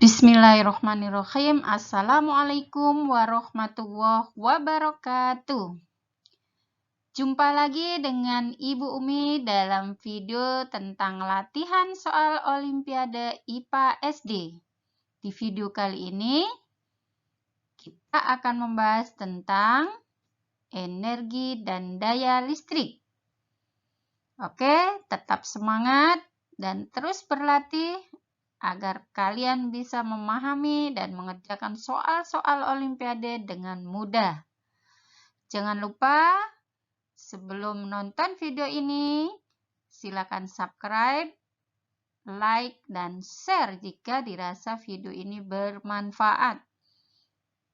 Bismillahirrohmanirrohim. Assalamualaikum warahmatullahi wabarakatuh. Jumpa lagi dengan Ibu Umi dalam video tentang latihan soal Olimpiade IPA SD. Di video kali ini, kita akan membahas tentang energi dan daya listrik. Oke, tetap semangat dan terus berlatih agar kalian bisa memahami dan mengerjakan soal-soal Olimpiade dengan mudah. Jangan lupa, sebelum menonton video ini, silakan subscribe, like, dan share jika dirasa video ini bermanfaat.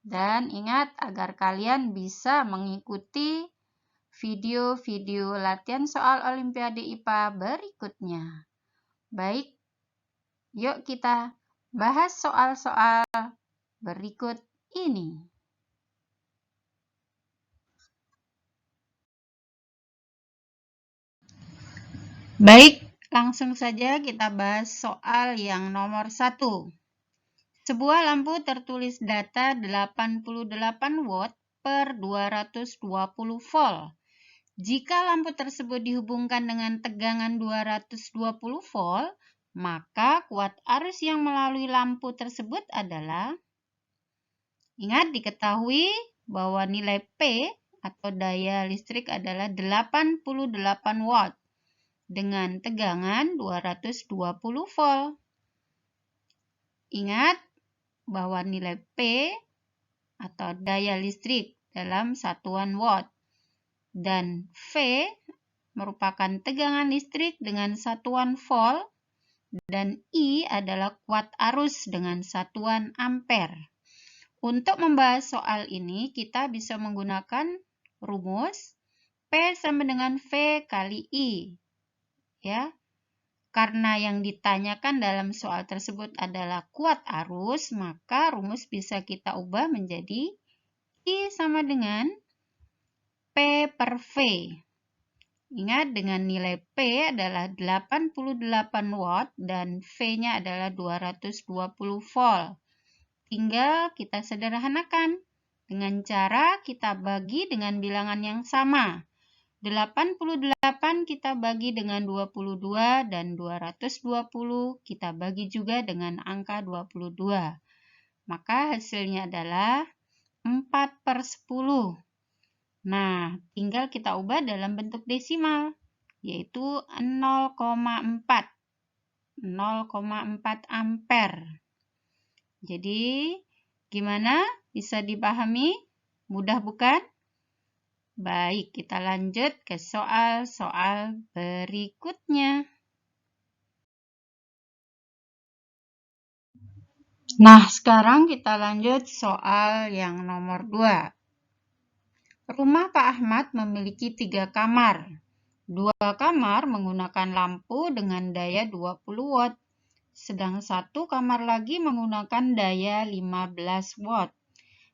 Dan ingat agar kalian bisa mengikuti video-video latihan soal Olimpiade IPA berikutnya. Baik, yuk kita bahas soal-soal berikut ini. Baik, langsung saja kita bahas soal yang nomor 1. Sebuah lampu tertulis data 88 watt per 220 volt. Jika lampu tersebut dihubungkan dengan tegangan 220 volt, maka kuat arus yang melalui lampu tersebut adalah, ingat diketahui bahwa nilai P atau daya listrik adalah 88 watt dengan tegangan 220 volt. Ingat bahwa nilai P atau daya listrik dalam satuan watt dan V merupakan tegangan listrik dengan satuan volt dan I adalah kuat arus dengan satuan ampere. Untuk membahas soal ini, kita bisa menggunakan rumus P sama dengan V kali I. Ya, karena yang ditanyakan dalam soal tersebut adalah kuat arus, maka rumus bisa kita ubah menjadi I sama dengan P per V. Ingat, dengan nilai P adalah 88 watt dan V-nya adalah 220 volt. Tinggal kita sederhanakan dengan cara kita bagi dengan bilangan yang sama. 88 kita bagi dengan 22 dan 220 kita bagi juga dengan angka 22. Maka hasilnya adalah 4/10. Nah, tinggal kita ubah dalam bentuk desimal, yaitu 0,4 ampere. Jadi, gimana? Bisa dipahami? Mudah bukan? Baik, kita lanjut ke soal-soal berikutnya. Nah, sekarang kita lanjut soal yang nomor 2. Rumah Pak Ahmad memiliki 3 kamar. 2 kamar menggunakan lampu dengan daya 20 watt, sedang 1 kamar lagi menggunakan daya 15 watt.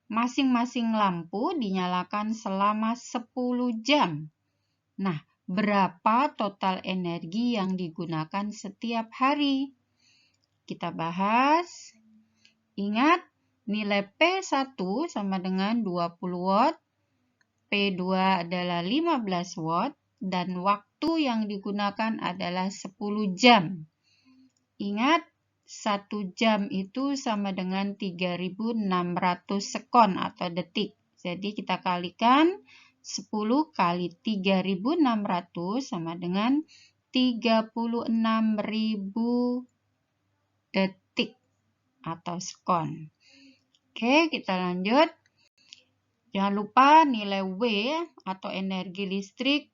Masing-masing lampu dinyalakan selama 10 jam. Nah, berapa total energi yang digunakan setiap hari? Kita bahas. Ingat, nilai P1 sama dengan 20 watt, P2 adalah 15 watt, dan waktu yang digunakan adalah 10 jam. Ingat, 1 jam itu sama dengan 3.600 sekon atau detik. Jadi kita kalikan 10 kali 3.600 sama dengan 36.000 detik atau sekon. Oke, kita lanjut. Jangan lupa nilai W atau energi listrik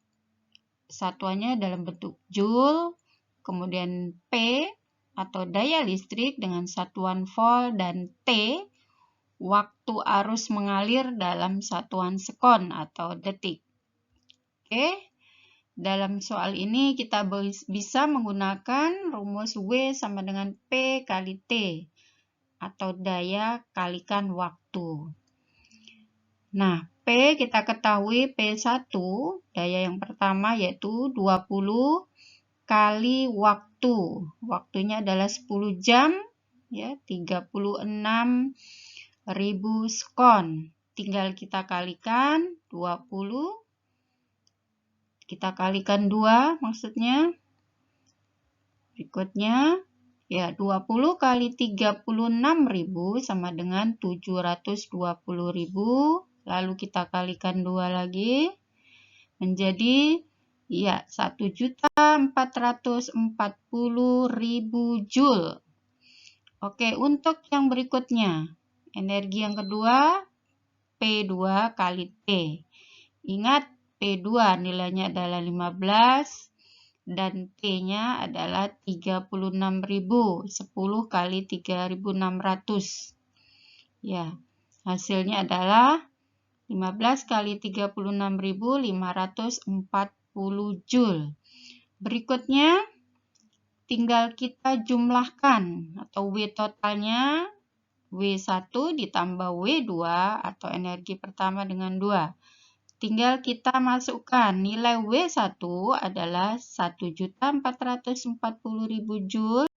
satuannya dalam bentuk joule, kemudian P atau daya listrik dengan satuan volt, dan T waktu arus mengalir dalam satuan sekon atau detik. Oke, dalam soal ini kita bisa menggunakan rumus W sama dengan P kali T atau daya kalikan waktu. Nah, P kita ketahui P1, daya yang pertama yaitu 20 kali waktu. Waktunya adalah 10 jam ya, 36.000 skon. Tinggal kita kalikan 20, kita kalikan 2 maksudnya. Berikutnya, ya 20 kali 36.000 sama dengan 720.000. Lalu kita kalikan 2 lagi. Menjadi, ya, 1.440.000 Joule. Oke, untuk yang berikutnya, energi yang kedua, P2 kali T. Ingat, P2 nilainya adalah 15 dan T-nya adalah 36.000. 10 kali 3.600. Ya, hasilnya adalah 15 kali 36.540 Joule. Berikutnya, tinggal kita jumlahkan atau W totalnya, W1 ditambah W2 atau energi pertama dengan 2. Tinggal kita masukkan nilai W1 adalah 1.440.000 Joule.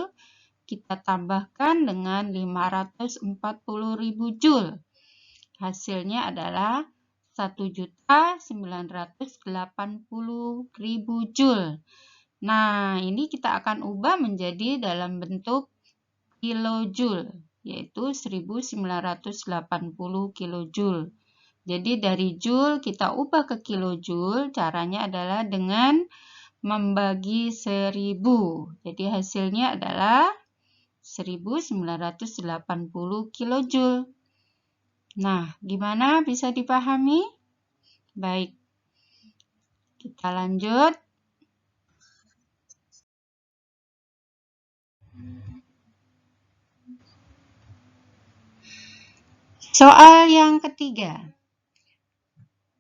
Kita tambahkan dengan 540.000 Joule. Hasilnya adalah 1.980.000 Joule. Nah, ini kita akan ubah menjadi dalam bentuk kilojoule, yaitu 1980 kilojoule. Jadi dari joule kita ubah ke kilojoule, caranya adalah dengan membagi 1000. Jadi hasilnya adalah 1980 kilojoule. Nah, gimana bisa dipahami? Baik, kita lanjut. Soal yang ketiga.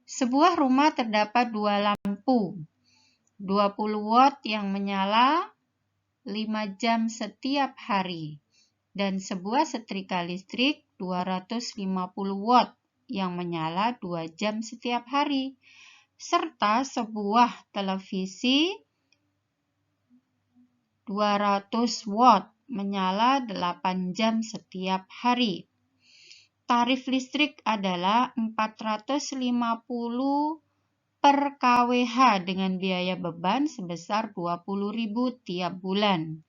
Sebuah rumah terdapat 2 lampu, 20 watt yang menyala 5 jam setiap hari, dan sebuah setrika listrik 250 watt yang menyala 2 jam setiap hari, serta sebuah televisi 200 watt menyala 8 jam setiap hari. Tarif listrik adalah 450 per kWh dengan biaya beban sebesar 20.000 tiap bulan.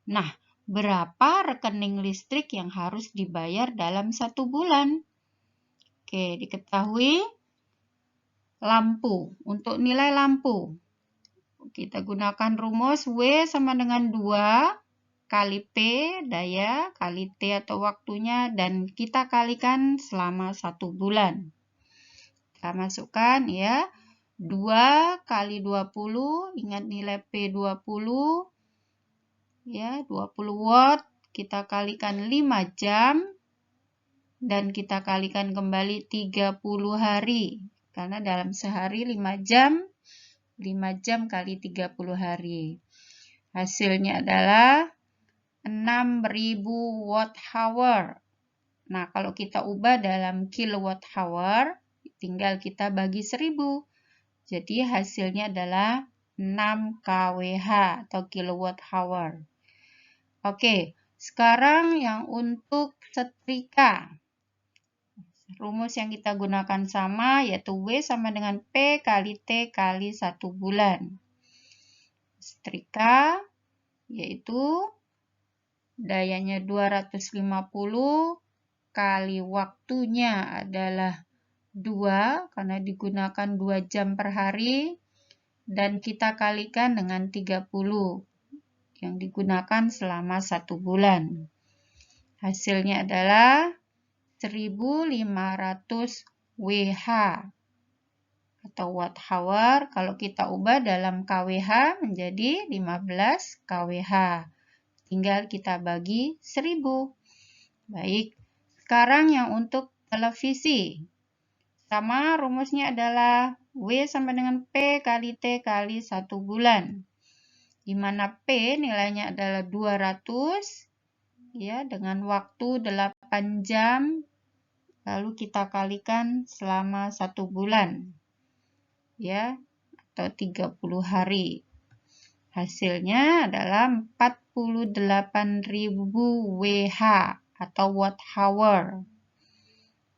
Nah, berapa rekening listrik yang harus dibayar dalam 1 bulan? Oke, diketahui lampu. Untuk nilai lampu, kita gunakan rumus W sama dengan 2 kali P, daya, kali T atau waktunya, dan kita kalikan selama 1 bulan. Kita masukkan ya, 2 kali 20, ingat nilai P 20, ya 20 watt, kita kalikan 5 jam, dan kita kalikan kembali 30 hari, karena dalam sehari 5 jam kali 30 hari. Hasilnya adalah 6.000 watt-hour. Nah, kalau kita ubah dalam kilowatt-hour, tinggal kita bagi 1000. Jadi hasilnya adalah 6 kWh atau kilowatt-hour. Oke, sekarang yang untuk setrika. Rumus yang kita gunakan sama, yaitu W sama dengan P kali T kali 1 bulan. Setrika, yaitu dayanya 250 kali waktunya adalah 2 karena digunakan 2 jam per hari, dan kita kalikan dengan 30 yang digunakan selama 1 bulan. Hasilnya adalah 1.500 WH atau watt hour. Kalau kita ubah dalam kWh menjadi 15 kWh. Tinggal kita bagi 1000. Baik, sekarang yang untuk televisi. Sama rumusnya adalah W sama dengan P kali T kali 1 bulan. Di mana P nilainya adalah 200, ya, dengan waktu 8 jam, lalu kita kalikan selama 1 bulan, ya, atau 30 hari. Hasilnya adalah 48.000 WH atau watt hour.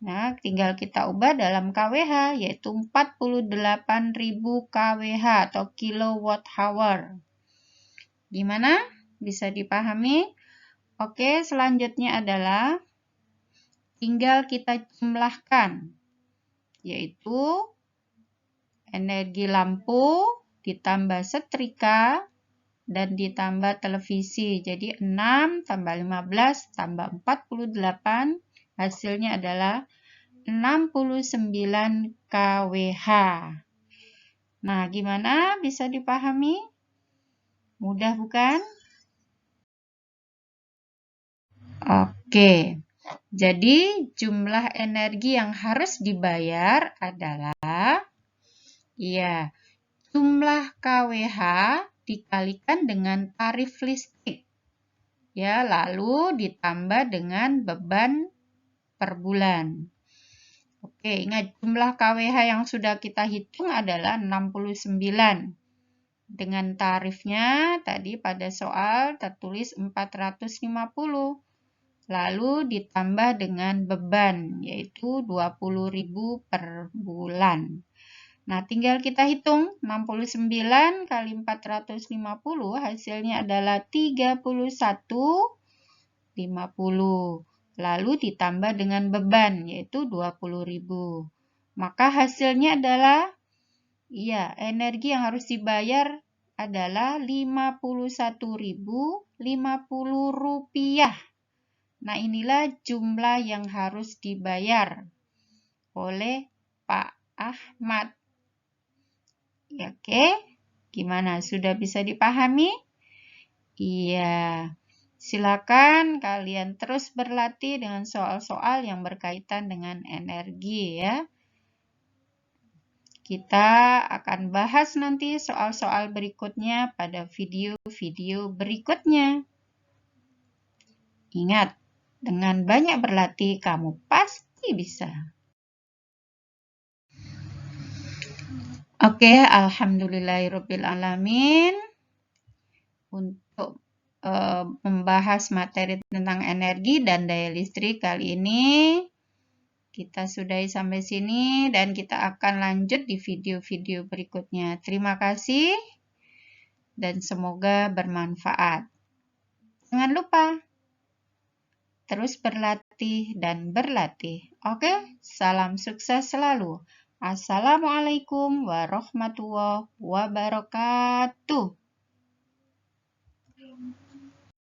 Nah, tinggal kita ubah dalam kWh, yaitu 48.000 kWh atau kilowatt hour. Gimana? Bisa dipahami? Oke, selanjutnya adalah tinggal kita jumlahkan, yaitu energi lampu ditambah setrika dan ditambah televisi. Jadi 6 tambah 15 tambah 48, hasilnya adalah 69 kWh. Nah, gimana? Bisa dipahami? Mudah bukan? Oke. Jadi, jumlah energi yang harus dibayar adalah jumlah kWh dikalikan dengan tarif listrik. Lalu ditambah dengan beban per bulan. Oke, ingat jumlah kWh yang sudah kita hitung adalah 69. Dengan tarifnya tadi pada soal tertulis 450. Lalu ditambah dengan beban, yaitu 20.000 per bulan. Nah, tinggal kita hitung 69 kali 450, hasilnya adalah 31,50. Lalu ditambah dengan beban, yaitu 20.000. Maka hasilnya adalah, energi yang harus dibayar adalah 51.050 rupiah. Nah, inilah jumlah yang harus dibayar oleh Pak Ahmad. Oke, gimana? Sudah bisa dipahami? Iya. Silakan kalian terus berlatih dengan soal-soal yang berkaitan dengan energi ya. Kita akan bahas nanti soal-soal berikutnya pada video-video berikutnya. Ingat, dengan banyak berlatih kamu pasti bisa. Oke, alhamdulillahirrabbilalamin. Untuk membahas materi tentang energi dan daya listrik kali ini kita sudahi sampai sini dan kita akan lanjut di video-video berikutnya. Terima kasih dan semoga bermanfaat. Jangan lupa terus berlatih dan berlatih. Oke, salam sukses selalu. Assalamualaikum warahmatullahi wabarakatuh.